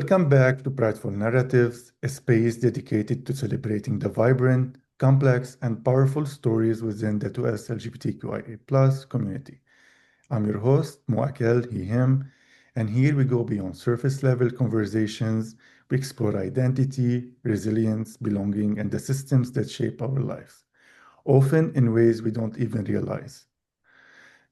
Welcome back to Prideful Narratives, a space dedicated to celebrating the vibrant, complex, and powerful stories within the 2S LGBTQIA+ community. I'm your host, Muakel, he, him, and here we go beyond surface level conversations. We explore identity, resilience, belonging, and the systems that shape our lives, often in ways we don't even realize.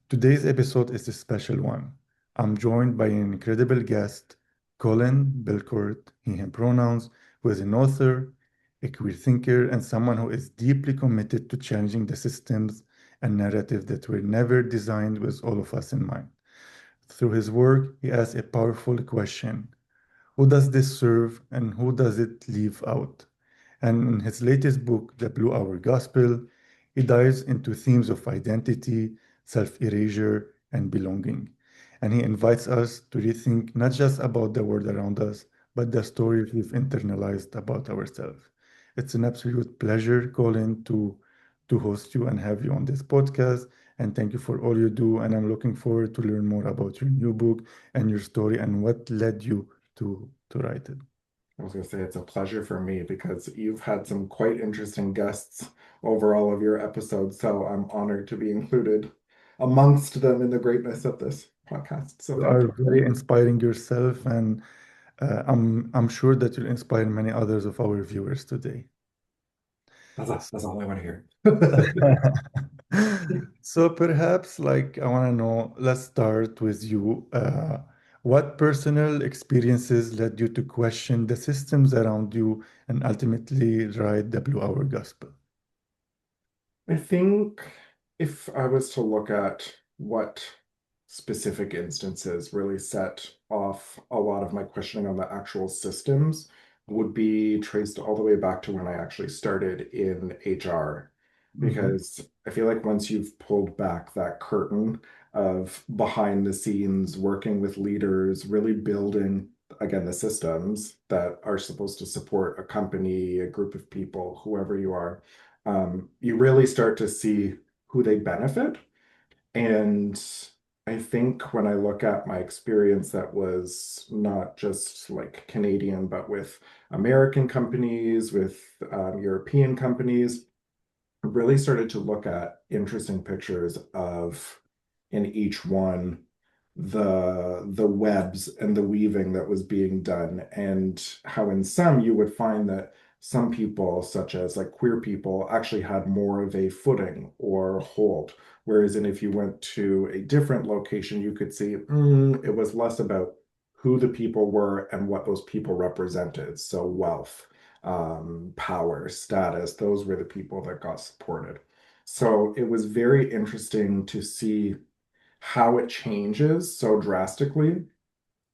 Today's episode is a special one. I'm joined by an incredible guest, Colin Belcourt, he, him pronouns, who is an author, a queer thinker, and someone who is deeply committed to challenging the systems and narrative that were never designed with all of us in mind. Through his work, he asks a powerful question: who does this serve and who does it leave out? And in his latest book, The Blue Hour Gospel, he dives into themes of identity, self-erasure, and belonging. And he invites us to rethink not just about the world around us, but the stories we've internalized about ourselves. It's an absolute pleasure, Colin, to host you and have you on this podcast. And thank you for all you do. And I'm looking forward to learn more about your new book and your story and what led you to write it. I was going to say it's a pleasure for me because you've had some quite interesting guests over all of your episodes. So I'm honored to be included amongst them in the greatness of this podcast. So You thank are you. very inspiring yourself, and I'm sure that you'll inspire many others of our viewers today. That's all I want to hear. So perhaps, like, I want to know, let's start with you. What personal experiences led you to question the systems around you and ultimately write the Blue Hour Gospel? I think if I was to look at what specific instances really set off a lot of my questioning on the actual systems would be traced all the way back to when I actually started in HR. Mhm. Because I feel like once you've pulled back that curtain of behind the scenes, working with leaders, really building, again, the systems that are supposed to support a company, a group of people, whoever you are, you really start to see who they benefit. And I think when I look at my experience, that was not just like Canadian, but with American companies, with European companies, I really started to look at interesting pictures of in each one the webs and the weaving that was being done, and how in some you would find that some people, such as like queer people, actually had more of a footing or hold, whereas in if you went to a different location you could see it was less about who the people were and what those people represented. So wealth, power, status, those were the people that got supported. So it was very interesting to see how it changes so drastically,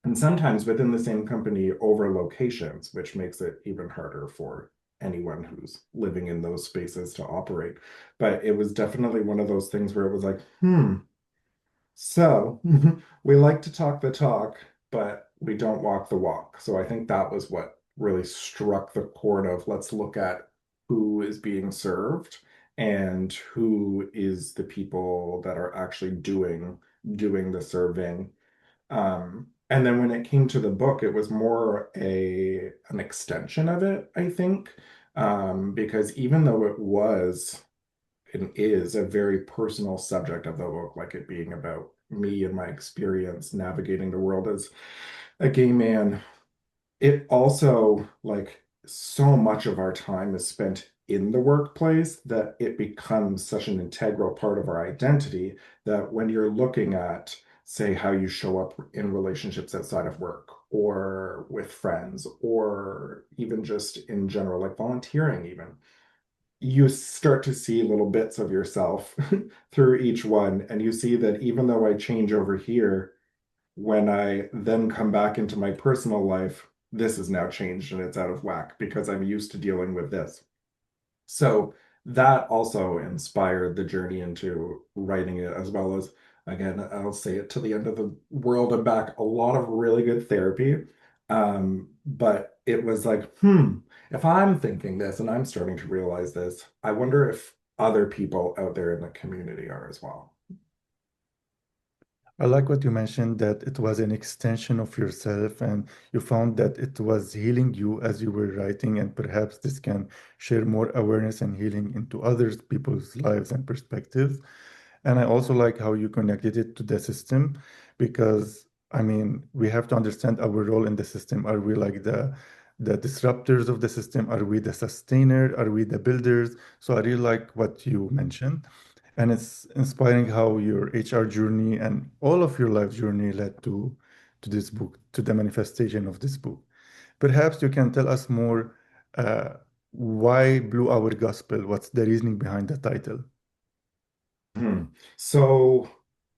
and sometimes within the same company over locations, which makes it even harder for anyone who's living in those spaces to operate. But it was definitely one of those things where it was like, so we like to talk the talk, but we don't walk the walk. So I think that was what really struck the chord of let's look at who is being served and who is the people that are actually doing the serving. And then when it came to the book, it was more an extension of it, I think, because even though it was and is a very personal subject of the book, like it being about me and my experience navigating the world as a gay man, it also, like, so much of our time is spent in the workplace that it becomes such an integral part of our identity that when you're looking at, say, how you show up in relationships outside of work or with friends or even just in general, like volunteering, even, you start to see little bits of yourself through each one. And you see that even though I change over here, when I then come back into my personal life, this is now changed and it's out of whack because I'm used to dealing with this. So that also inspired the journey into writing it, as well as, again, I'll say it to the end of the world and back, a lot of really good therapy. But it was like, if I'm thinking this and I'm starting to realize this, I wonder if other people out there in the community are as well. I like what you mentioned that it was an extension of yourself and you found that it was healing you as you were writing, and perhaps this can share more awareness and healing into other people's lives and perspectives. And I also like how you connected it to the system because I mean, we have to understand our role in the system. Are we like the disruptors of the system? Are we the sustainer? Are we the builders? So I really like what you mentioned. And it's inspiring how your HR journey and all of your life journey led to this book, to the manifestation of this book. Perhaps you can tell us more why Blue Hour Gospel? What's the reasoning behind the title? Hmm. So,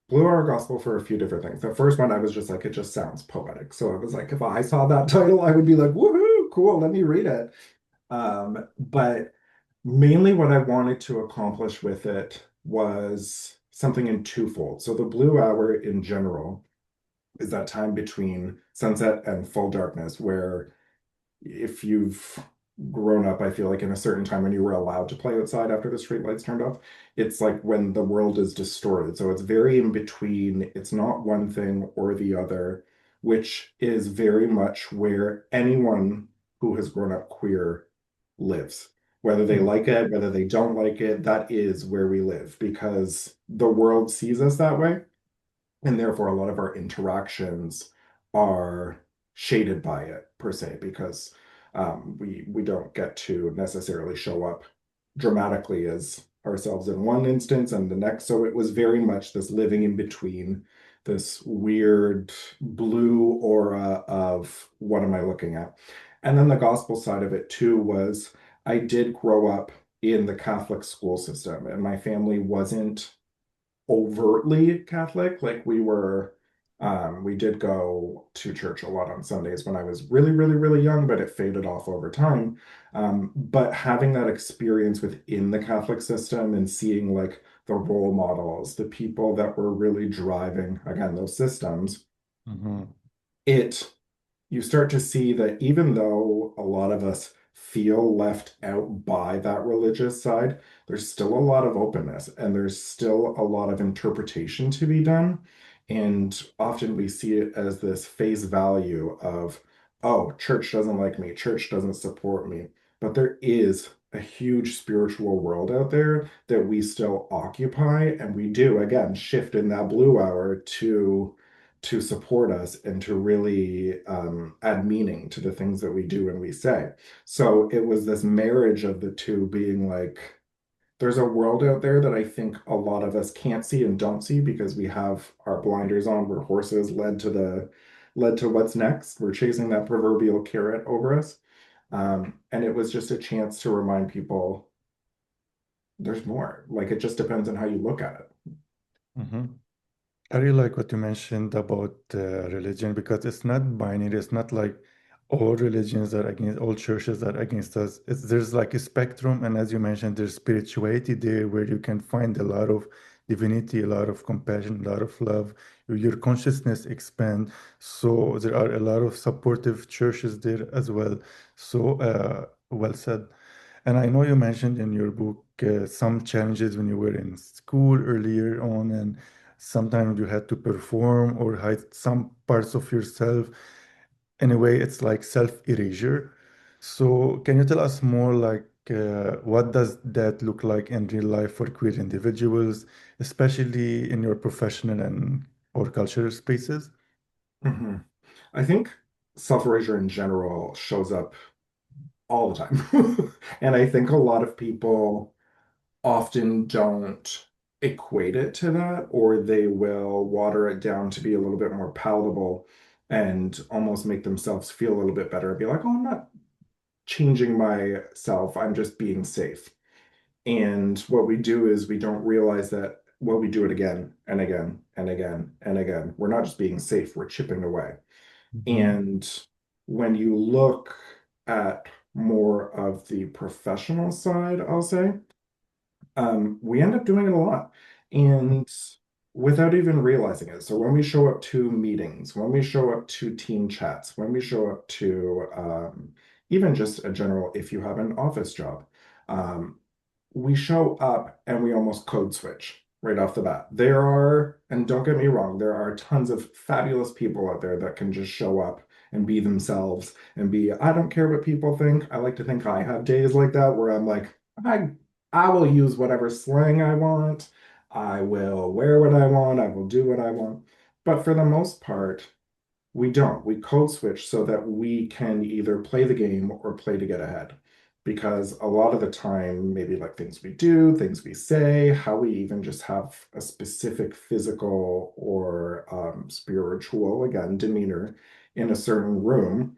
Blue Hour Gospel for a few different things. The first one, I was just like, it just sounds poetic. So I was like, if I saw that title, I would be like, woohoo, cool, let me read it. But mainly what I wanted to accomplish with it was something in twofold. So the blue hour in general is that time between sunset and full darkness where if you've grown up, I feel like in a certain time when you were allowed to play outside after the street lights turned off, it's like when the world is distorted. So it's very in between. It's not one thing or the other, which is very much where anyone who has grown up queer lives. Whether they like it, whether they don't like it, that is where we live because the world sees us that way. And therefore, a lot of our interactions are shaded by it per se, because we don't get to necessarily show up dramatically as ourselves in one instance and the next. So it was very much this living in between, this weird blue aura of what am I looking at? And then the gospel side of it too was I did grow up in the Catholic school system, and my family wasn't overtly Catholic. Like we did go to church a lot on Sundays when I was really, really, really young, but it faded off over time. But having that experience within the Catholic system and seeing like the role models, the people that were really driving, again, those systems, Mhm. it you start to see that even though a lot of us feel left out by that religious side, there's still a lot of openness and there's still a lot of interpretation to be done. And often we see it as this face value of, oh, church doesn't like me, church doesn't support me. But there is a huge spiritual world out there that we still occupy, and we do, again, shift in that blue hour to support us and to really add meaning to the things that we do and we say. So it was this marriage of the two being like, there's a world out there that I think a lot of us can't see and don't see because we have our blinders on. We're horses led to what's next. We're chasing that proverbial carrot over us. And it was just a chance to remind people there's more. Like it just depends on how you look at it. Mhm. I really like what you mentioned about religion because it's not binary. It's not like all religions are against, all churches are against us. There's like a spectrum, and as you mentioned, there's spirituality there where you can find a lot of divinity, a lot of compassion, a lot of love. Your consciousness expand. So there are a lot of supportive churches there as well. So well said. And I know you mentioned in your book some challenges when you were in school earlier on, and sometimes you had to perform or hide some parts of yourself. In a way, it's like self-erasure. So, can you tell us more like what does that look like in real life for queer individuals, especially in your professional and or cultural spaces? Mhm. I think self-erasure in general shows up all the time. And I think a lot of people often don't equate it to that, or they will water it down to be a little bit more palatable and almost make themselves feel a little bit better and be like, oh, I'm not changing myself, I'm just being safe. And what we do is we don't realize that, well, we do it again and again and again and again. We're not just being safe, we're chipping away. Mhm. And when you look at more of the professional side, I'll say, we end up doing it a lot and without even realizing it. So when we show up to meetings, when we show up to team chats, when we show up to even just a general, if you have an office job, um, we show up and we almost code switch. right off the bat. There are, and don't get me wrong, there are tons of fabulous people out there that can just show up and be themselves and be, I don't care what people think. I like to think I have days like that where I'm like, I I will use whatever slang I want. I will wear what I want. I will do what I want. But for the most part, we don't. We code switch so that we can either play the game or play to get ahead. Because a lot of the time, maybe like things we do, things we say, how we even just have a specific physical or spiritual, again, demeanor in a certain room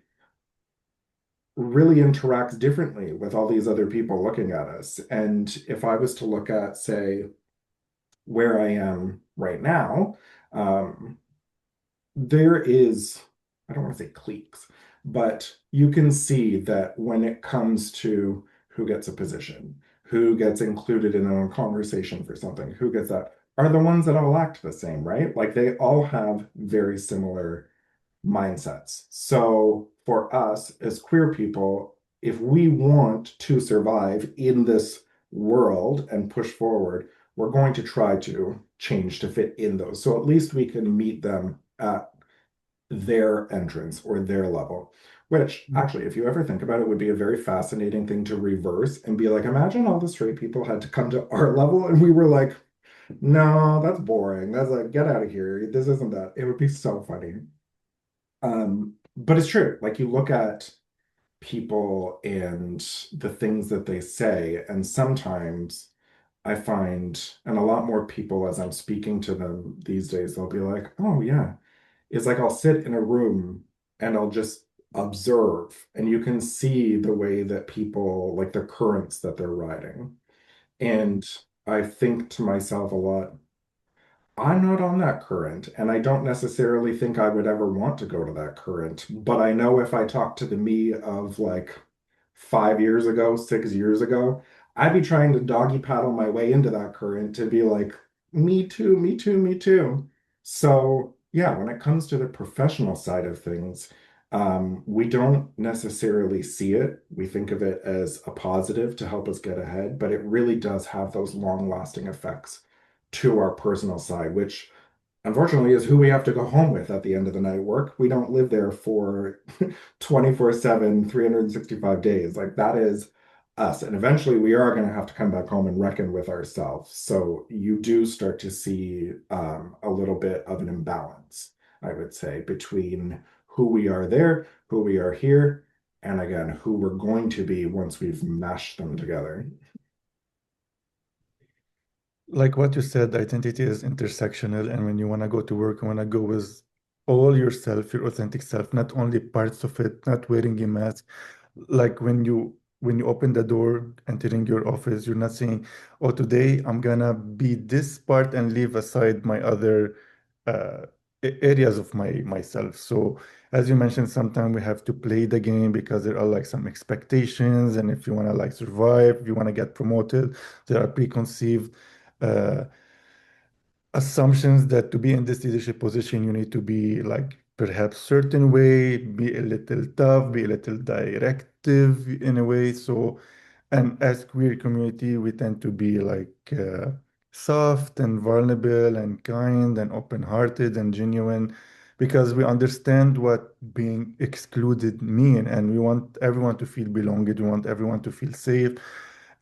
really interacts differently with all these other people looking at us. And if I was to look at, say, where I am right now, um, there is, I don't want to say cliques, but you can see that when it comes to who gets a position, who gets included in a conversation for something, who gets that, are the ones that all act the same, right? Like they all have very similar mindsets. So for us as queer people, if we want to survive in this world and push forward, we're going to try to change to fit in those. So at least we can meet them at their entrance or their level. Which actually, if you ever think about it, would be a very fascinating thing to reverse and be like, imagine all the straight people had to come to our level and we were like, no, that's boring. That's like, get out of here. This isn't that. It would be so funny. But it's true. Like you look at people and the things that they say, and sometimes I find, and a lot more people as I'm speaking to them these days, they'll be like, oh yeah. It's like I'll sit in a room and I'll just observe, and you can see the way that people, like the currents that they're riding. And I think to myself a lot, I'm not on that current, and I don't necessarily think I would ever want to go to that current. But I know if I talk to the me of like 5 years ago, 6 years ago, I'd be trying to doggy paddle my way into that current to be like, me too, me too, me too. So, yeah, when it comes to the professional side of things, we don't necessarily see it. We think of it as a positive to help us get ahead, but it really does have those long-lasting effects to our personal side, which unfortunately is who we have to go home with at the end of the night work. We don't live there for 24/7, 365 days. Like that is us. And eventually we are going to have to come back home and reckon with ourselves. So you do start to see a little bit of an imbalance, I would say, between who we are there, who we are here, and again, who we're going to be once we've mashed them together. Like what you said, identity is intersectional, and when you want to go to work, you want to go with all yourself, your authentic self, not only parts of it, not wearing a mask. Like when you open the door, entering your office, you're not saying, "Oh, today I'm gonna be this part and leave aside my other uh, areas of myself." So, as you mentioned, sometimes we have to play the game because there are like some expectations, and if you want to like survive, if you want to get promoted, there are preconceived uh, assumptions that to be in this leadership position, you need to be like perhaps certain way, be a little tough, be a little directive in a way. So, and as queer community, we tend to be like soft and vulnerable and kind and open-hearted and genuine because we understand what being excluded mean, and we want everyone to feel belonged. We want everyone to feel safe.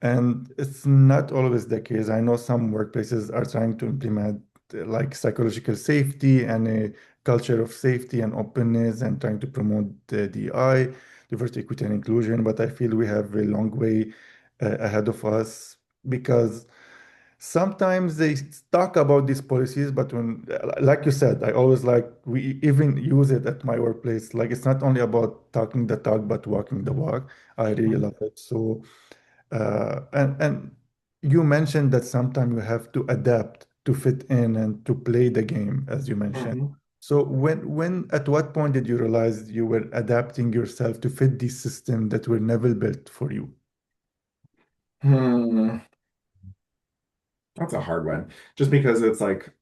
And it's not always the case. I know some workplaces are trying to implement like psychological safety and a culture of safety and openness and trying to promote the DI, diversity, equity, and inclusion. But I feel we have a long way ahead of us because sometimes they talk about these policies, but when, like you said, I always like, we even use it at my workplace. Like it's not only about talking the talk, but walking the walk. I really love it. So, and you mentioned that sometimes you have to adapt to fit in and to play the game, as you mentioned. Mhm. So at what point did you realize you were adapting yourself to fit these systems that were never built for you? Hmm, that's a hard one. Just because it's like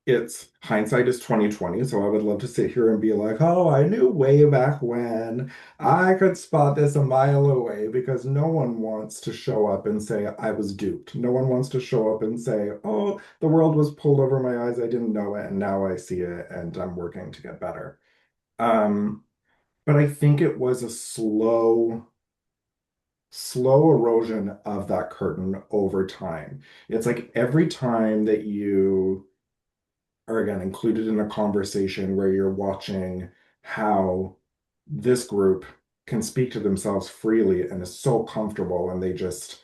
it's hindsight is 2020, so I would love to sit here and be like, oh, I knew way back when I could spot this a mile away because no one wants to show up and say I was duped. No one wants to show up and say, oh, the world was pulled over my eyes, I didn't know it, and now I see it and I'm working to get better. Um, but I think it was a slow erosion of that curtain over time. It's like every time that you are again included in a conversation where you're watching how this group can speak to themselves freely and is so comfortable and they just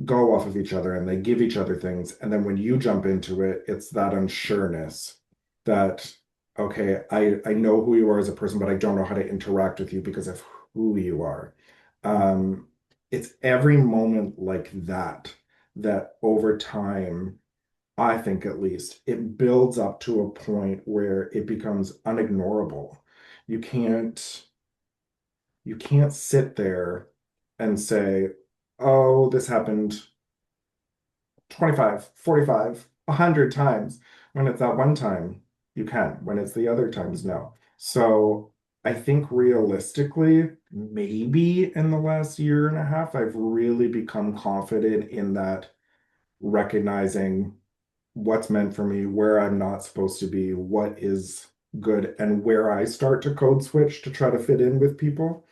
go off of each other and they give each other things. And then when you jump into it, it's that unsureness that, okay, I know who you are as a person, but I don't know how to interact with you because of who you are. Um, it's every moment like that that over time I think at least, it builds up to a point where it becomes unignorable. You can't you can't sit there and say, "Oh, this happened 25, 45, 100 times." When it's that one time, you can. When it's the other times, no. So I think realistically, maybe in the last year and a half, I've really become confident in that recognizing what's meant for me, where I'm not supposed to be, what is good, and where I start to code switch to try to fit in with people.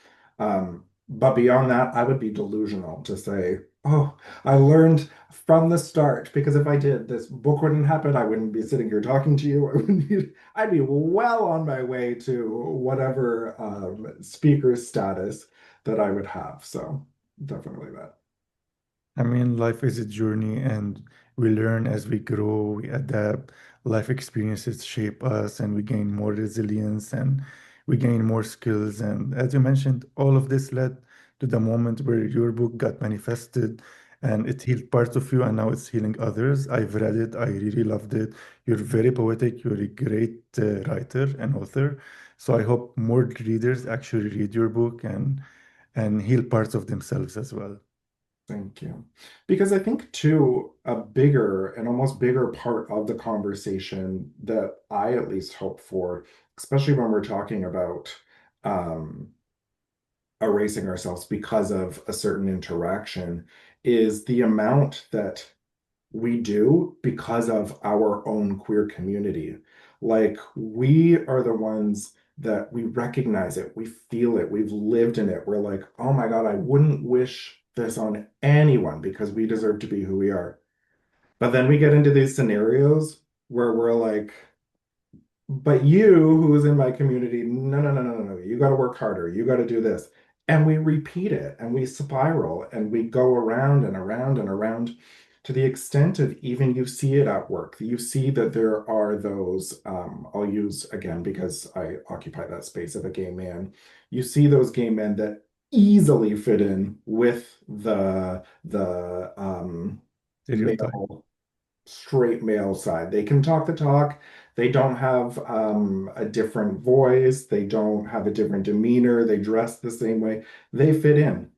But beyond that, I would be delusional to say, oh, I learned from the start, because if I did, this book wouldn't happen. I wouldn't be sitting here talking to you. I'd be well on my way to whatever speaker status that I would have. So definitely that. I mean, life is a journey and we learn as we grow, we adapt. Life experiences shape us and we gain more resilience and we gain more skills. And as you mentioned, all of this led to the moment where your book got manifested and it healed parts of you and now it's healing others. I've read it, I really loved it. You're very poetic, you're a great writer and author. So I hope more readers actually read your book and heal parts of themselves as well. Thank you. Because I think too, a bigger and almost bigger part of the conversation that I at least hope for, especially when we're talking about um, erasing ourselves because of a certain interaction, is the amount that we do because of our own queer community. Like we are the ones that we recognize it, we feel it, we've lived in it. We're like, oh my God, I wouldn't wish this on anyone because we deserve to be who we are. But then we get into these scenarios where we're like, but you, who is in my community, no, no, no, no, no, no. You got to work harder. You got to do this. And we repeat it and we spiral and we go around and around and around to the extent of even you see it at work. You see that there are those, I'll use again because I occupy that space of a gay man. You see those gay men that easily fit in with the Stereotype. male straight male side. They can talk the talk. They don't have a different voice. They don't have a different demeanor. They dress the same way. They fit in.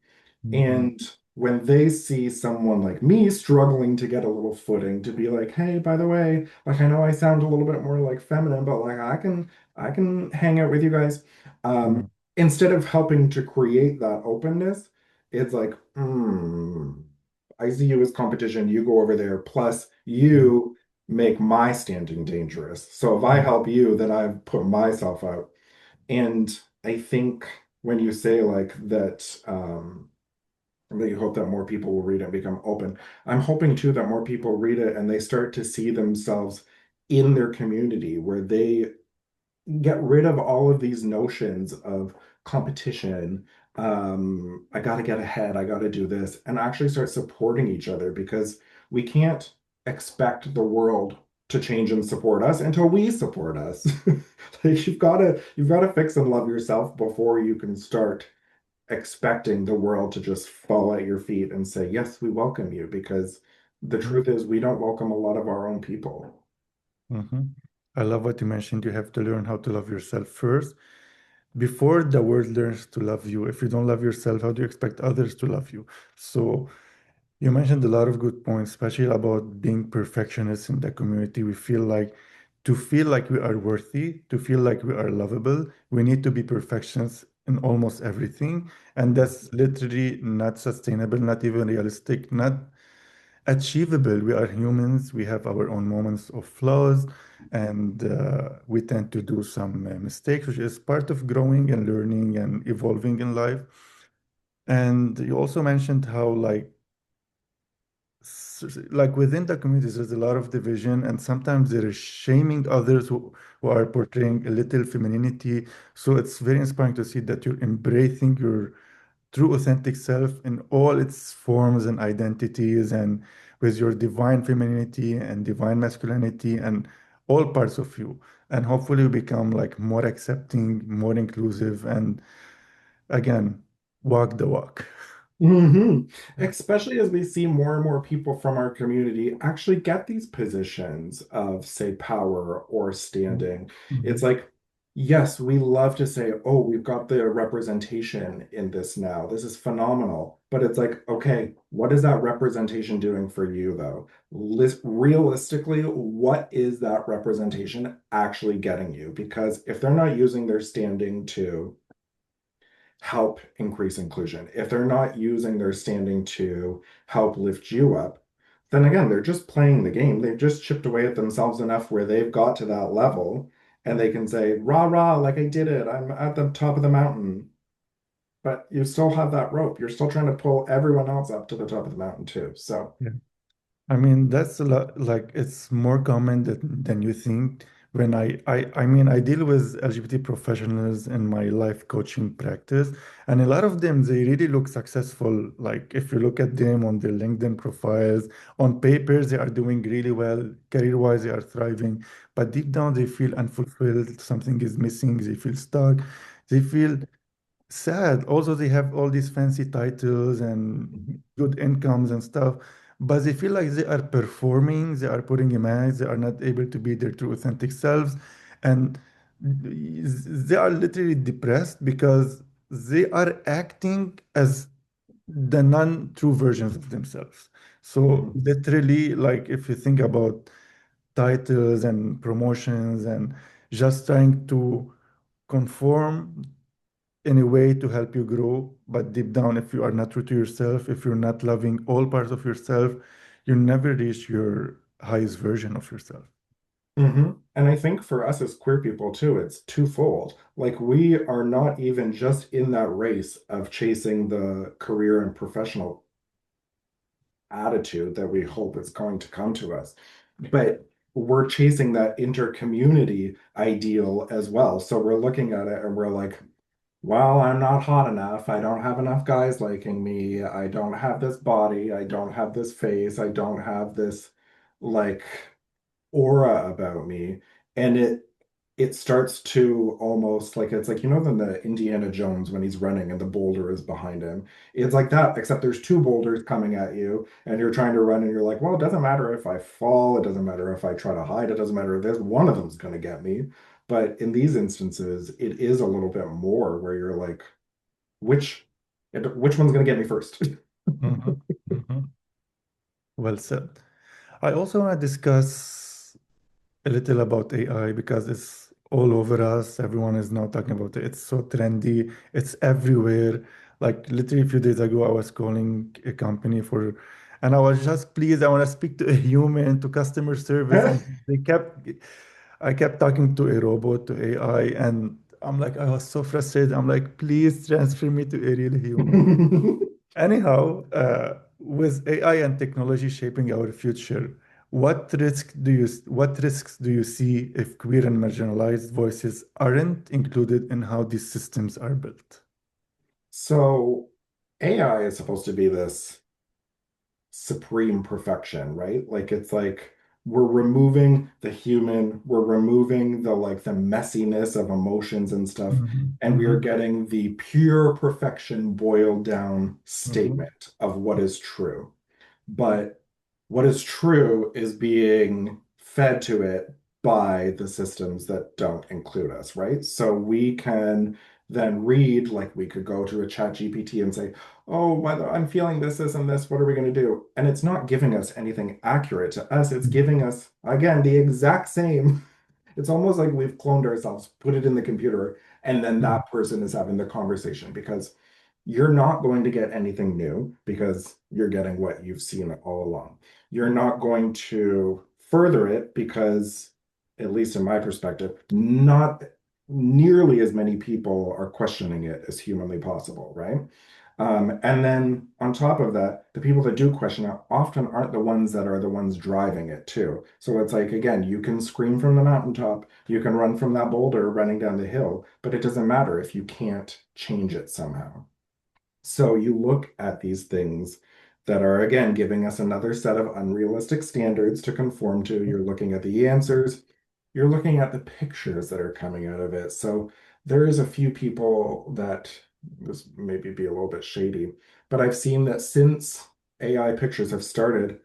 Mhm. And when they see someone like me struggling to get a little footing, to be like, hey, by the way, like I know I sound a little bit more like feminine, but like I can hang out with you guys. Um, Mhm. Instead of helping to create that openness, it's like, I see you as competition. You go over there. Plus, Mhm. you make my standing dangerous. So if I Mhm. help you, then I've put myself out. And I think when you say like that, that you hope that more people will read it and become open. I'm hoping too that more people read it and they start to see themselves in their community where they get rid of all of these notions of competition. I got to get ahead. I got to do this, and actually start supporting each other because we can't expect the world to change and support us until we support us. Like you've got to fix and love yourself before you can start expecting the world to just fall at your feet and say, yes, we welcome you, because the Mhm. truth is we don't welcome a lot of our own people. Mhm. I love what you mentioned. You have to learn how to love yourself first before the world learns to love you. If you don't love yourself, how do you expect others to love you? So you mentioned a lot of good points, especially about being perfectionists in the community. We feel like to feel like we are worthy, to feel like we are lovable, we need to be perfectionists in almost everything. And that's literally not sustainable, not even realistic, not achievable. We are humans, we have our own moments of flaws, and we tend to do some mistakes, which is part of growing and learning and evolving in life. And you also mentioned how like within the communities, there's a lot of division, and sometimes there is shaming others who are portraying a little femininity. So it's very inspiring to see that you're embracing your true authentic self in all its forms and identities, and with your divine femininity and divine masculinity and all parts of you. And hopefully you become like more accepting, more inclusive, and again, walk the walk. hmm Especially as we see more and more people from our community actually get these positions of, say, power or standing. It's Mhm. like, yes, we love to say, oh, we've got the representation in this now. This is phenomenal. But it's like, okay, what is that representation doing for you, though? Realistically, what is that representation actually getting you? Because if they're not using their standing to help increase inclusion, if they're not using their standing to help lift you up, then again, they're just playing the game. They've just chipped away at themselves enough where they've got to that level and they can say, rah, rah, like I did it. I'm at the top of the mountain. But you still have that rope. You're still trying to pull everyone else up to the top of the mountain, too. So, Yeah. I mean, that's a lot, like it's more common than you think. When I mean, I deal with LGBT professionals in my life coaching practice, and a lot of them, they really look successful. Like if you look at them on their LinkedIn profiles, on papers, they are doing really well. Career-wise, they are thriving, but deep down, they feel unfulfilled. Something is missing. They feel stuck. They feel sad. Also, they have all these fancy titles and good incomes and stuff, but they feel like they are performing, they are putting a mask, they are not able to be their true authentic selves. And they are literally depressed because they are acting as the non-true versions of themselves. So mhm. literally, like if you think about titles and promotions and just trying to conform in a way to help you grow. But deep down, if you are not true to yourself, if you're not loving all parts of yourself, you never reach your highest version of yourself. And I think for us as queer people too, it's twofold. Like we are not even just in that race of chasing the career and professional attitude that we hope is going to come to us, but we're chasing that inter-community ideal as well. So we're looking at it and we're like, well, I'm not hot enough. I don't have enough guys liking me. I don't have this body. I don't have this face. I don't have this like aura about me, and it starts to almost like it's like in the Indiana Jones when he's running and the boulder is behind him. It's like that, except there's two boulders coming at you, and you're trying to run, and you're like, well, it doesn't matter if I fall, it doesn't matter if I try to hide, it doesn't matter if there's one of them's going to get me. But in these instances, it is a little bit more where you're like, which which one's going to get me first? Mhm, mhm. Well said. I also want to discuss a little about AI because it's all over us. Everyone is now talking about it. It's so trendy. It's everywhere. Like literally a few days ago, I was calling a company and I was just, please, I want to speak to a human, to customer service. And I kept talking to a robot, to AI, and I'm like, I was so frustrated. I'm like, please transfer me to a real human. Anyhow, with AI and technology shaping our future, what risks do you see if queer and marginalized voices aren't included in how these systems are built? So AI is supposed to be this supreme perfection, right? Like it's like we're removing the human, we're removing the like the messiness of emotions and stuff, Mhm, and we are mhm, getting the pure perfection boiled down mhm, statement of what is true. But what is true is being fed to it by the systems that don't include us, right? So we can then read, like we could go to a chat GPT and say, oh, whether I'm feeling this, and this, what are we going to do? And it's not giving us anything accurate to us. It's mhm, giving us, again, the exact same. It's almost like we've cloned ourselves, put it in the computer, and then Mhm. that person is having the conversation because you're not going to get anything new because you're getting what you've seen all along. You're not going to further it because, at least in my perspective, not nearly as many people are questioning it as humanly possible, right? And then on top of that, the people that do question it often aren't the ones that are the ones driving it too. So it's like, again, you can scream from the mountaintop, you can run from that boulder running down the hill, but it doesn't matter if you can't change it somehow. So you look at these things that are, again, giving us another set of unrealistic standards to conform to. You're looking at the answers, you're looking at the pictures that are coming out of it. So there is a few people that this maybe be a little bit shady, but I've seen that since AI pictures have started,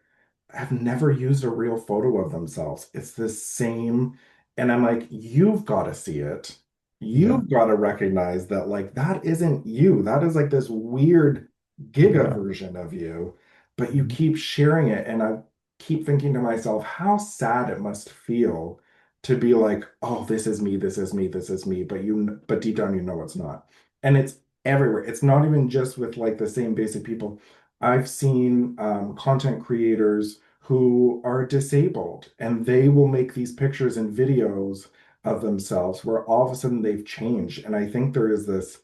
have never used a real photo of themselves. It's the same. And I'm like, you've got to see it. Yeah, You've got to recognize that, like, that isn't you. That is like this weird giga yeah. version of you, but you Mhm. keep sharing it. And I keep thinking to myself, how sad it must feel to be like, oh, this is me, this is me, this is me. But deep down, you know it's not. And it's everywhere. It's not even just with like the same basic people. I've seen content creators who are disabled and they will make these pictures and videos of themselves where all of a sudden they've changed. And I think there is this,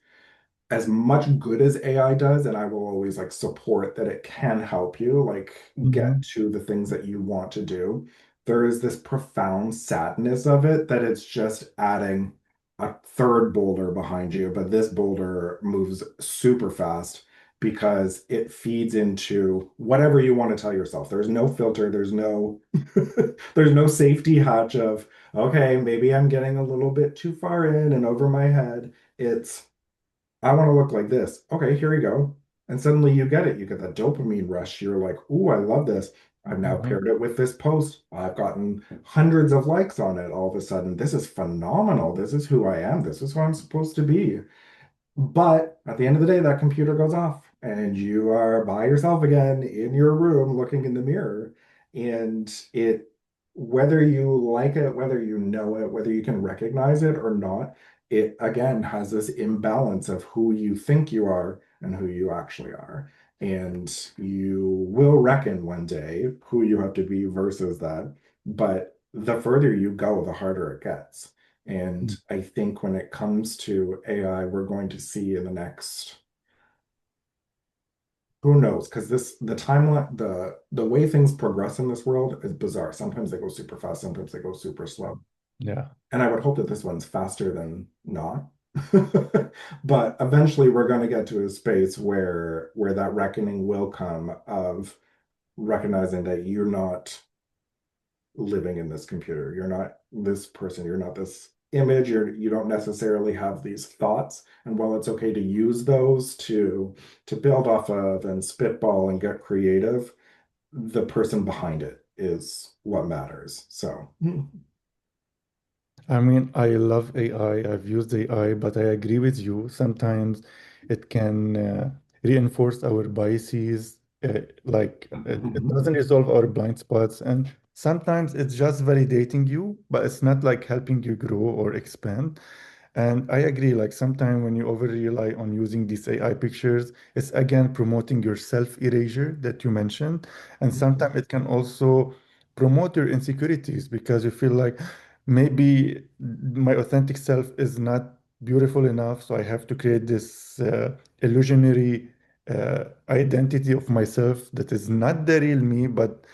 as much good as AI does, and I will always like support that it can help you like get Mhm. to the things that you want to do. There is this profound sadness of it that it's just adding a third boulder behind you, but this boulder moves super fast because it feeds into whatever you want to tell yourself. There's no filter, there's no there's no safety hatch of, okay, maybe I'm getting a little bit too far in and over my head. It's I want to look like this. Okay, here we go. And suddenly you get it. You get that dopamine rush. You're like, ooh, I love this. I've now Mhm. paired it with this post. I've gotten hundreds of likes on it all of a sudden. This is phenomenal. This is who I am. This is who I'm supposed to be. But at the end of the day, that computer goes off and you are by yourself again in your room looking in the mirror. And whether you like it, whether you know it, whether you can recognize it or not, it again has this imbalance of who you think you are and who you actually are. And you will reckon one day who you have to be versus that. But the further you go, the harder it gets. And I think when it comes to AI, we're going to see in the next, who knows? Because the timeline, the way things progress in this world is bizarre. Sometimes they go super fast, sometimes they go super slow. Yeah. And I would hope that this one's faster than not. But eventually we're going to get to a space where that reckoning will come of recognizing that you're not living in this computer. You're not this person. You're not this image. You don't necessarily have these thoughts. And while it's okay to use those to build off of and spitball and get creative, the person behind it is what matters. So, I mean, I love AI. I've used AI, but I agree with you. Sometimes it can reinforce our biases. It doesn't resolve our blind spots. And sometimes it's just validating you, but it's not like helping you grow or expand. And I agree, like sometimes when you over rely on using these AI pictures, it's again promoting your self-erasure that you mentioned. And sometimes it can also promote your insecurities because you feel like maybe my authentic self is not beautiful enough, so I have to create this illusionary identity of myself that is not the real me, but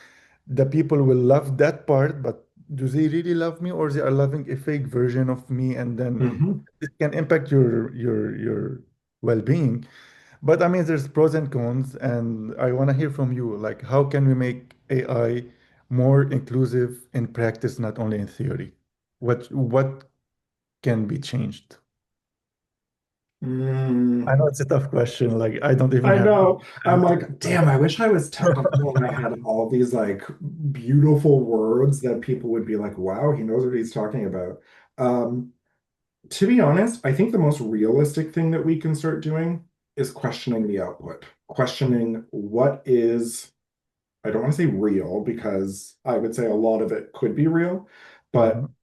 the people will love that part, but do they really love me or they are loving a fake version of me? And then mhm. it can impact your well-being. But I mean, there's pros and cons, and I want to hear from you. Like, how can we make AI more inclusive in practice, not only in theory? What can be changed? I Mm, know it's a tough question. Like, I don't even I have know. I'm answers, like, but damn, I wish I was technical and I had all these like beautiful words that people would be like, wow, he knows what he's talking about. Um, To be honest, I think the most realistic thing that we can start doing is questioning the output, questioning what is, I don't want to say real because I would say a lot of it could be real, but Mhm.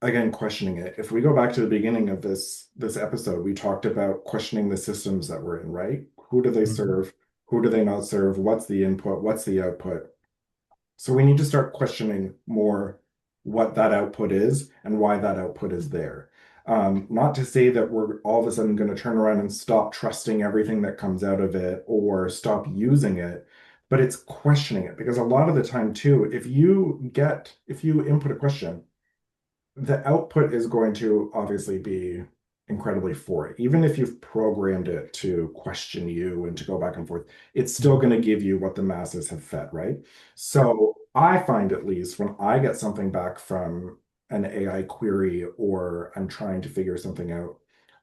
again, questioning it. If we go back to the beginning of this episode, we talked about questioning the systems that we're in, right? Who do they Mhm. serve? Who do they not serve? What's the input? What's the output? So we need to start questioning more what that output is and why that output is there. Not to say that we're all of a sudden going to turn around and stop trusting everything that comes out of it or stop using it, but it's questioning it because a lot of the time too, if you input a question, the output is going to obviously be incredibly for it. Even if you've programmed it to question you and to go back and forth, it's still Mhm. going to give you what the masses have fed, right? Yep. So I find at least when I get something back from an AI query or I'm trying to figure something out,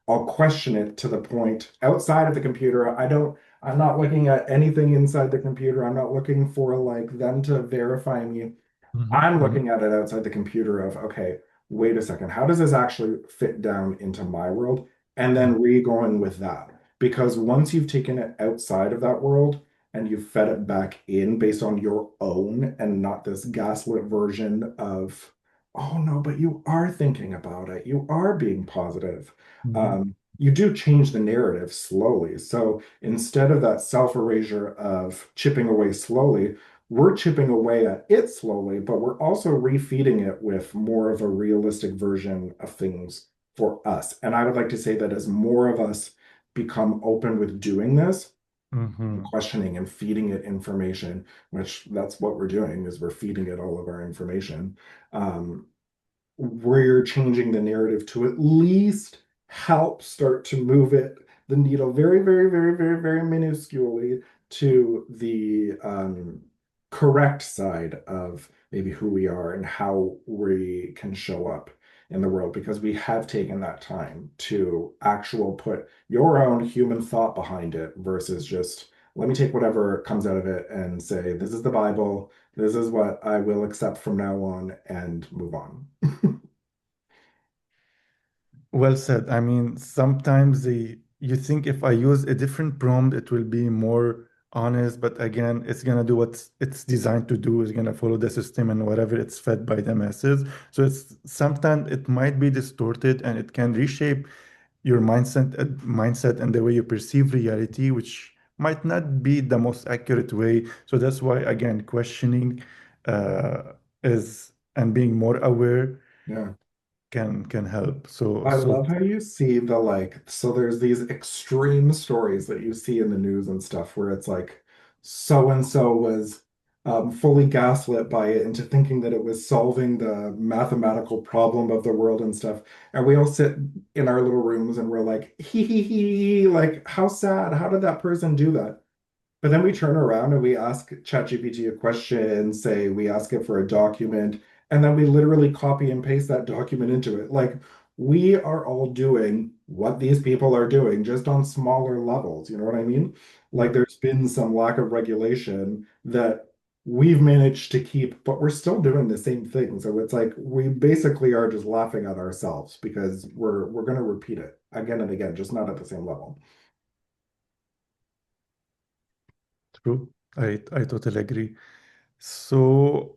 I'll question it to the point outside of the computer. I'm not looking at anything inside the computer. I'm not looking for like them to verify me. Mhm. I'm Mhm. looking at it outside the computer of, okay, wait a second, how does this actually fit down into my world? And Mhm. then re-going with that. Because once you've taken it outside of that world and you've fed it back in based on your own and not this gaslit version of, oh no, but you are thinking about it, you are being positive. Mhm. You do change the narrative slowly. So instead of that self-erasure of chipping away slowly, we're chipping away at it slowly, but we're also refeeding it with more of a realistic version of things for us. And I would like to say that as more of us become open with doing this, Mhm. questioning and feeding it information, which that's what we're doing, is we're feeding it all of our information. Um, we're changing the narrative to at least help start to move the needle very, very, very, very, very minusculely to the correct side of maybe who we are and how we can show up in the world because we have taken that time to actual put your own human thought behind it versus just let me take whatever comes out of it and say this is the Bible, this is what I will accept from now on and move on. Well said. I mean, sometimes you think if I use a different prompt, it will be more honest, but again, it's gonna do what it's designed to do. It's gonna follow the system and whatever it's fed by the masses. So it's sometimes it might be distorted and it can reshape your mindset and the way you perceive reality, which might not be the most accurate way. So that's why, again, questioning is and being more aware Yeah. can help. So I so love how you see the so there's these extreme stories that you see in the news and stuff where it's like so and so was fully gaslit by it into thinking that it was solving the mathematical problem of the world and stuff. And we all sit in our little rooms and we're like, hee hee, like, how sad. How did that person do that? But then we turn around and we ask ChatGPT a question, say we ask it for a document, and then we literally copy and paste that document into it. Like we are all doing what these people are doing, just on smaller levels. You know what I mean? Like Yep. there's been some lack of regulation that we've managed to keep, but we're still doing the same thing. So it's like we basically are just laughing at ourselves because we're going to repeat it again and again, just not at the same level. True. I totally agree. So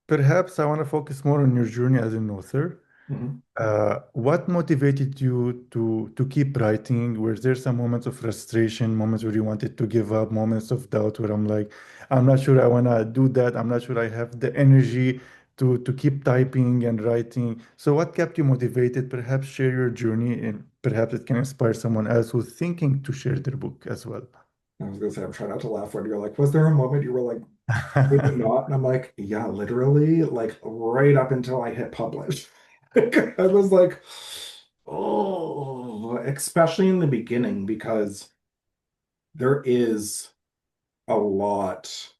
perhaps I want to focus more on your journey as an author. Mhm. What motivated you to keep writing? Were there some moments of frustration, moments where you wanted to give up, moments of doubt where I'm like, I'm not sure I want to do that. I'm not sure I have the energy to keep typing and writing. So what kept you motivated? Perhaps share your journey and perhaps it can inspire someone else who's thinking to share their book as well. I was gonna say, I'm trying not to laugh when you're like, was there a moment you were like, maybe not? And I'm like, yeah, literally, like right up until I hit publish. I was like, oh, especially in the beginning, because there is a lot.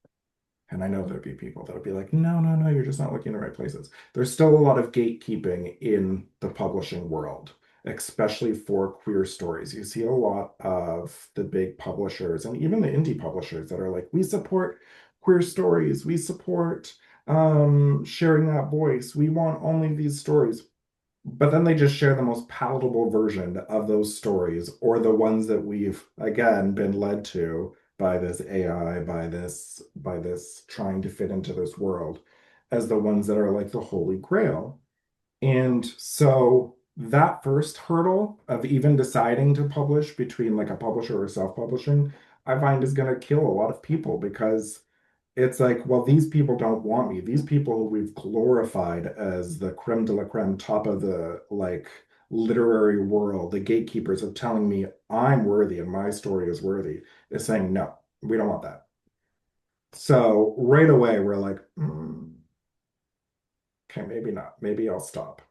And I know there'd be people that'll be like, no, no, no, you're just not looking in the right places. There's still a lot of gatekeeping in the publishing world, especially for queer stories. You see a lot of the big publishers and even the indie publishers that are like, we support queer stories, we support sharing that voice, we want only these stories. But then they just share the most palatable version of those stories or the ones that we've again been led to by this AI, by this trying to fit into this world as the ones that are like the holy grail. And so that first hurdle of even deciding to publish between like a publisher or self-publishing, I find is going to kill a lot of people because it's like, well, these people don't want me. These people who we've glorified as the creme de la creme, top of the like literary world, the gatekeepers of telling me I'm worthy and my story is worthy, is saying, no, we don't want that. So right away, we're like, okay, maybe not. Maybe I'll stop.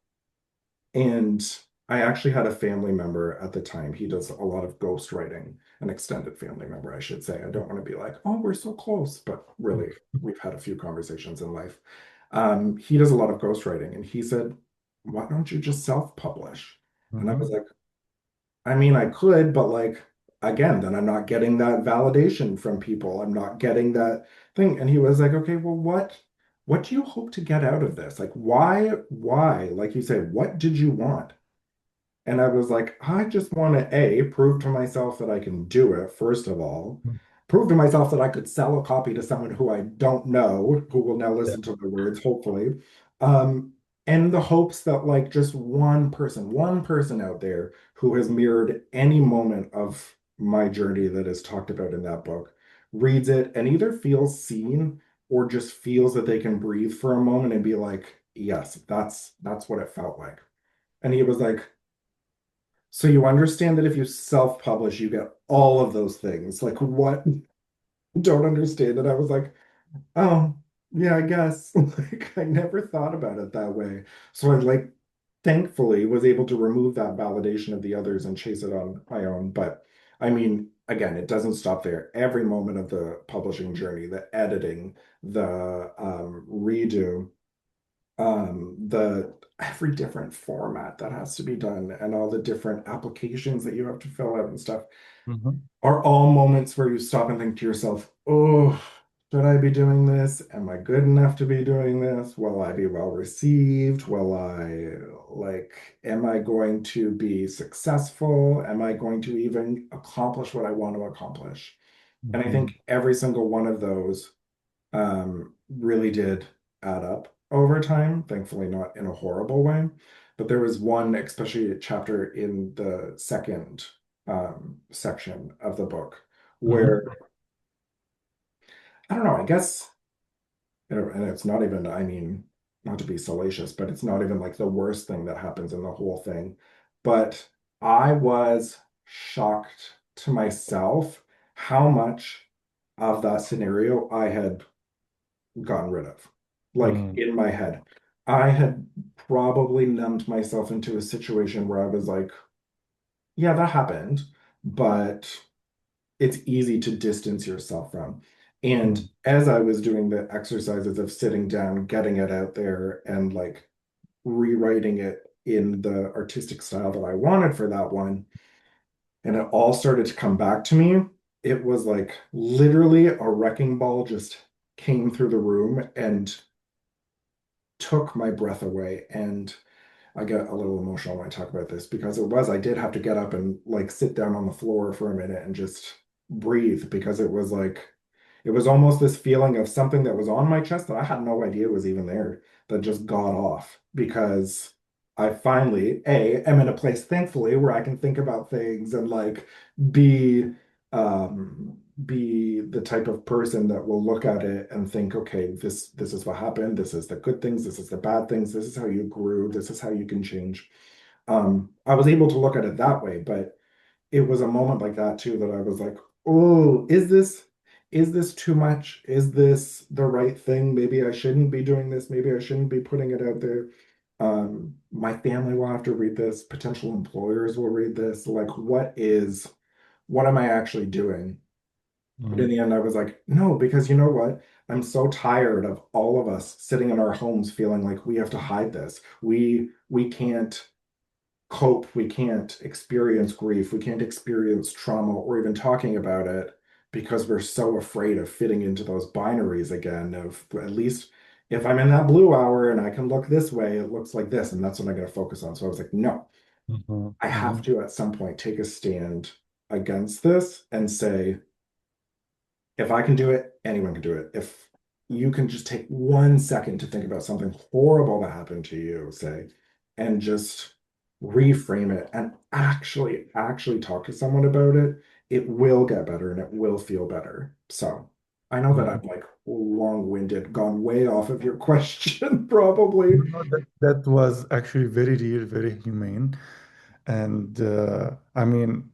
And I actually had a family member at the time. He does a lot of ghostwriting, an extended family member, I should say. I don't want to be like, oh, we're so close, but really, we've had a few conversations in life. He does a lot of ghostwriting, and he said, why don't you just self-publish? And I was Mhm. like, I mean, I could, but like, again, then I'm not getting that validation from people. I'm not getting that thing. And he was like, okay, well, what do you hope to get out of this? Like, why? Like you say, what did you want? And I was like, I just want to A, prove to myself that I can do it, first of all, prove to myself that I could sell a copy to someone who I don't know, who will now Yeah. listen to the words, hopefully. Um, and the hopes that like just one person out there who has mirrored any moment of my journey that is talked about in that book reads it and either feels seen or just feels that they can breathe for a moment and be like, yes, that's what it felt like. And he was like, so you understand that if you self-publish, you get all of those things. Like what? Don't understand it. I was like, oh, yeah, I guess. Like I never thought about it that way. So I like thankfully was able to remove that validation of the others and chase it on my own. But I mean, again, it doesn't stop there. Every moment of the publishing journey, the editing, the redo, the every different format that has to be done and all the different applications that you have to fill out and stuff Mhm. are all moments where you stop and think to yourself, oh, should I be doing this? Am I good enough to be doing this? Will I be well received? Will I am I going to be successful? Am I going to even accomplish what I want to accomplish? And I Mhm. think every single one of those really did add up over time. Thankfully, not in a horrible way. But there was one, especially a chapter in the second section of the book, where Mhm. I don't know, I guess, and it's not even, I mean, not to be salacious, but it's not even like the worst thing that happens in the whole thing. But I was shocked to myself how much of that scenario I had gotten rid of. Like Mhm. in my head, I had probably numbed myself into a situation where I was like, yeah, that happened, but it's easy to distance yourself from. And Mhm. as I was doing the exercises of sitting down, getting it out there, and like rewriting it in the artistic style that I wanted for that one, and it all started to come back to me, it was like literally a wrecking ball just came through the room and took my breath away. And I get a little emotional when I talk about this because I did have to get up and like sit down on the floor for a minute and just breathe because it was like, it was almost this feeling of something that was on my chest that I had no idea was even there that just got off because I finally, am in a place, thankfully, where I can think about things and like be be the type of person that will look at it and think, okay, this is what happened, this is the good things, this is the bad things, this is how you grew, this is how you can change. I was able to look at it that way, but it was a moment like that too that I was like, oh, is this too much? Is this the right thing? Maybe I shouldn't be doing this. Maybe I shouldn't be putting it out there. My family will have to read this. Potential employers will read this. Like, what am I actually doing? But in Mhm. the end, I was like, no, because you know what? I'm so tired of all of us sitting in our homes feeling like we have to hide this. We can't cope, we can't experience grief, we can't experience trauma or even talking about it because we're so afraid of fitting into those binaries again of at least if I'm in that blue hour and I can look this way, it looks like this, and that's what I'm going to focus on. So I was like, no, Mhm. I have Mhm. to at some point take a stand against this and say, if I can do it, anyone can do it. If you can just take 1 second to think about something horrible that happened to you, say, and just reframe it and actually talk to someone about it, it will get better and it will feel better. So I know that I'm like long-winded, gone way off of your question, probably. No, that was actually very real, very humane. And I mean,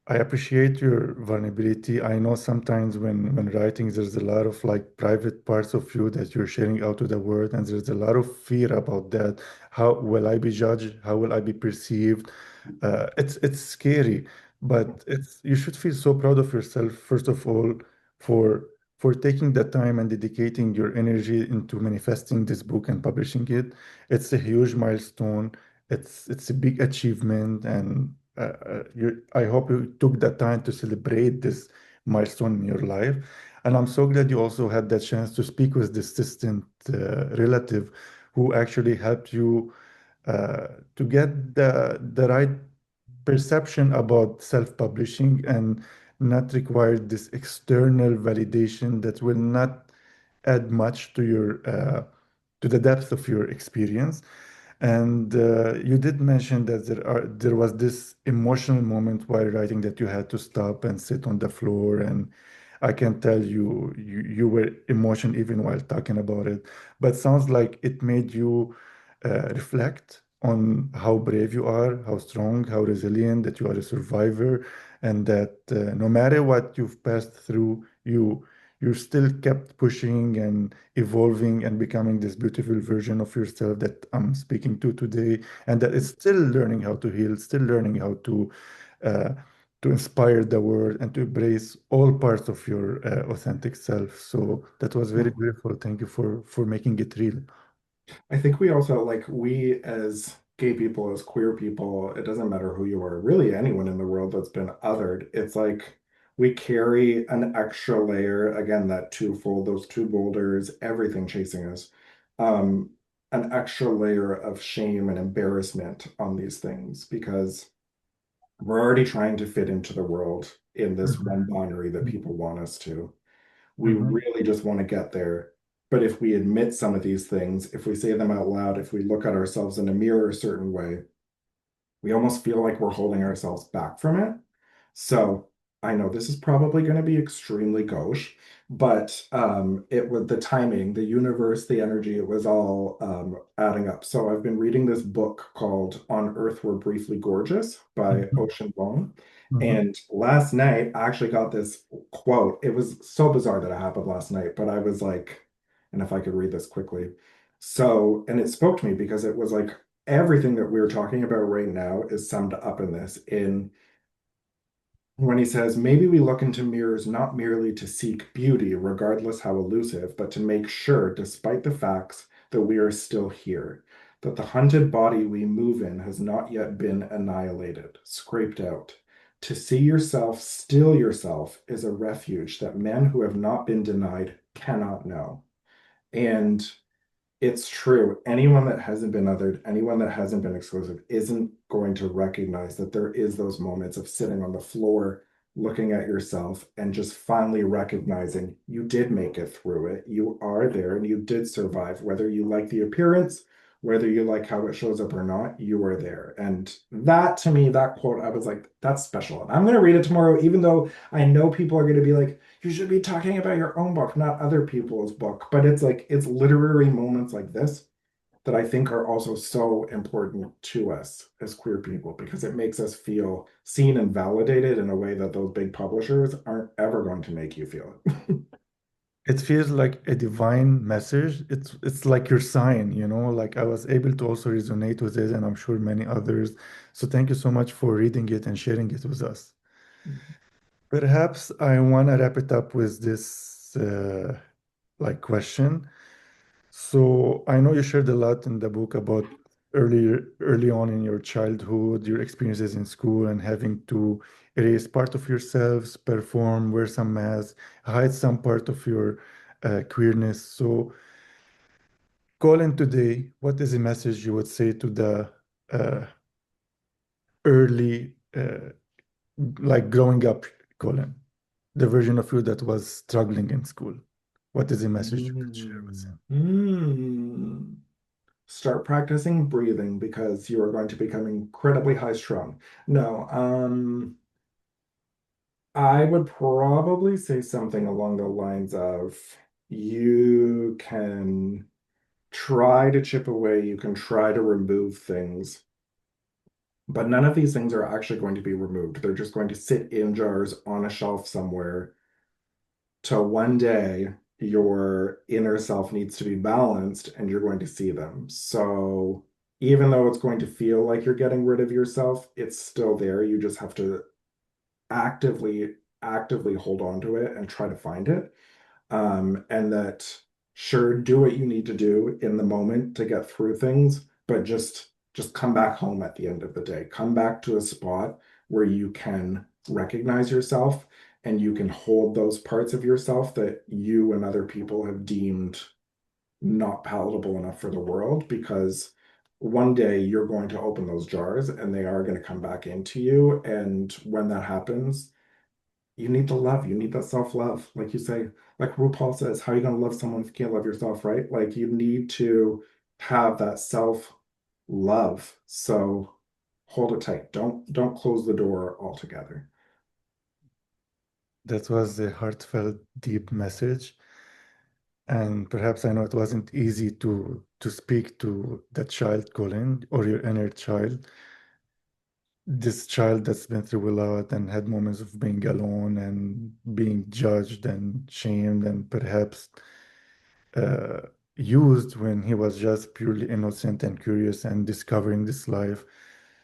I appreciate your vulnerability. I know sometimes when writing, there's a lot of like private parts of you that you're sharing out to the world, and there's a lot of fear about that. How will I be judged? How will I be perceived? It's scary, but it's you should feel so proud of yourself, first of all, for for taking the time and dedicating your energy into manifesting this book and publishing it. It's a huge milestone. It's a big achievement, and I hope you took the time to celebrate this milestone in your life. And I'm so glad you also had that chance to speak with this distant relative who actually helped you to get the right perception about self-publishing and not require this external validation that will not add much to your to the depth of your experience. And you did mention that there was this emotional moment while writing that you had to stop and sit on the floor, and I can tell you were emotional even while talking about it. But sounds like it made you reflect on how brave you are, how strong, how resilient, that you are a survivor, and that no matter what you've passed through, you still kept pushing and evolving and becoming this beautiful version of yourself that I'm speaking to today, and that is still learning how to heal, still learning how uh, to inspire the world and to embrace all parts of your authentic self. So that was very beautiful. Thank you for making it real. I think we also like we as gay people, as queer people, it doesn't matter who you are, really anyone in the world that's been othered. It's like we carry an extra layer, again, that twofold, those two boulders, everything chasing us, um, an extra layer of shame and embarrassment on these things because we're already trying to fit into the world in this one Mhm. binary that people want us to. We Mhm. really just want to get there. But if we admit some of these things, if we say them out loud, if we look at ourselves in a mirror a certain way, we almost feel like we're holding ourselves back from it. So I know this is probably going to be extremely gauche, but it was the timing, the universe, the energy, it was all adding up. So I've been reading this book called On Earth We're Briefly Gorgeous by Mhm. Ocean Vuong. Mhm. And last night, I actually got this quote. It was so bizarre that it happened last night, but I was like, and if I could read this quickly. So, and it spoke to me because it was like, everything that we're talking about right now is summed up in this in when he says maybe we look into mirrors not merely to seek beauty regardless how elusive but to make sure despite the facts that we are still here, that the hunted body we move in has not yet been annihilated, scraped out. To see yourself still yourself is a refuge that men who have not been denied cannot know. And it's true. Anyone that hasn't been othered, anyone that hasn't been exclusive, isn't going to recognize that there is those moments of sitting on the floor, looking at yourself, and just finally recognizing you did make it through it. You are there and you did survive. Whether you like the appearance, whether you like how it shows up or not, you are there. And that to me, that quote, I was like, that's special. And I'm going to read it tomorrow, even though I know people are going to be like, you should be talking about your own book, not other people's book. But it's like, it's literary moments like this that I think are also so important to us as queer people because it makes us feel seen and validated in a way that those big publishers aren't ever going to make you feel it. It feels like a divine message. It's like your sign, like I was able to also resonate with it, and I'm sure many others. So thank you so much for reading it and sharing it with us. Perhaps I want to wrap it up with this like question. So I know you shared a lot in the book about early on in your childhood, your experiences in school and having to erase part of yourselves, perform, wear some mask, hide some part of your queerness. So Colin, today, what is a message you would say to the uh, early, like growing up, Colin, the version of you that was struggling in school? What is a message you could share with him? Mm. start practicing breathing because you are going to become incredibly high strung. No, I would probably say something along the lines of you can try to chip away, you can try to remove things, but none of these things are actually going to be removed. They're just going to sit in jars on a shelf somewhere till one day your inner self needs to be balanced and you're going to see them. So even though it's going to feel like you're getting rid of yourself, it's still there. You just have to actively, actively hold on to it and try to find it. And that sure, do what you need to do in the moment to get through things, but just come back home at the end of the day. Come back to a spot where you can recognize yourself and you can hold those parts of yourself that you and other people have deemed not palatable enough for the world, because one day you're going to open those jars and they are going to come back into you. And when that happens, you need the love. You need that self-love. Like you say, like RuPaul says, how are you going to love someone if you can't love yourself, right? Like you need to have that self-love. So hold it tight. Don't close the door altogether. That was a heartfelt, deep message. And perhaps I know it wasn't easy to speak to that child, Colin, or your inner child, this child that's been through a lot and had moments of being alone and being judged and shamed and perhaps uh, used when he was just purely innocent and curious and discovering this life.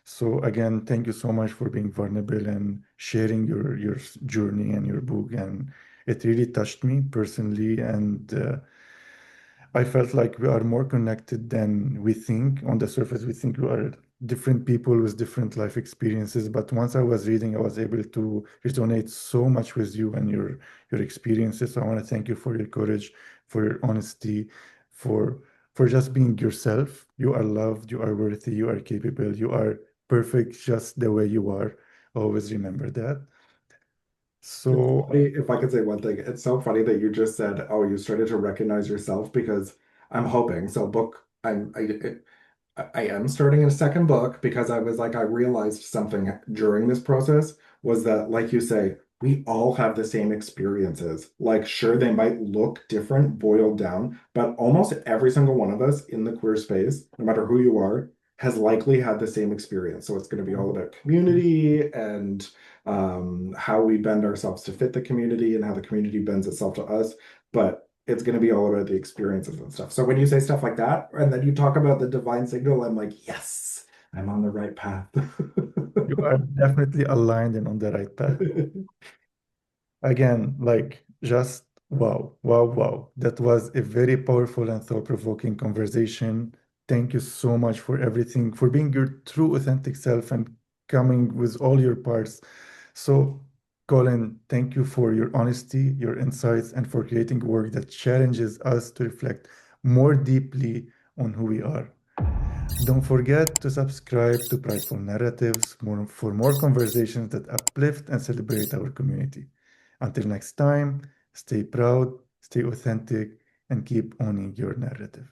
So again, thank you so much for being vulnerable and sharing your journey and your book. And it really touched me personally. And I felt like we are more connected than we think. On the surface, we think we are different people with different life experiences. But once I was reading, I was able to resonate so much with you and your experiences. So I want to thank you for your courage, for your honesty, for for just being yourself. You are loved, you are worthy, you are capable, you are perfect just the way you are. Always remember that. It's So funny, if I could say one thing, it's so funny that you just said, oh, you started to recognize yourself, because I'm hoping. So book, I am starting a second book because I was like, I realized something during this process was that, like you say, we all have the same experiences. Like, sure, they might look different, boiled down, but almost every single one of us in the queer space, no matter who you are, has likely had the same experience. So it's going to be all about community and how we bend ourselves to fit the community and how the community bends itself to us. But it's going to be all about the experiences and stuff. So when you say stuff like that, and then you talk about the divine signal, I'm like, yes, I'm on the right path. you are definitely aligned and on the right path. Again, like just wow, wow, wow. That was a very powerful and thought-provoking conversation. Thank you so much for everything, for being your true authentic self and coming with all your parts. So, Colin, thank you for your honesty, your insights, and for creating work that challenges us to reflect more deeply on who we are. Don't forget to subscribe to Prideful Narratives for more conversations that uplift and celebrate our community. Until next time, stay proud, stay authentic, and keep owning your narrative.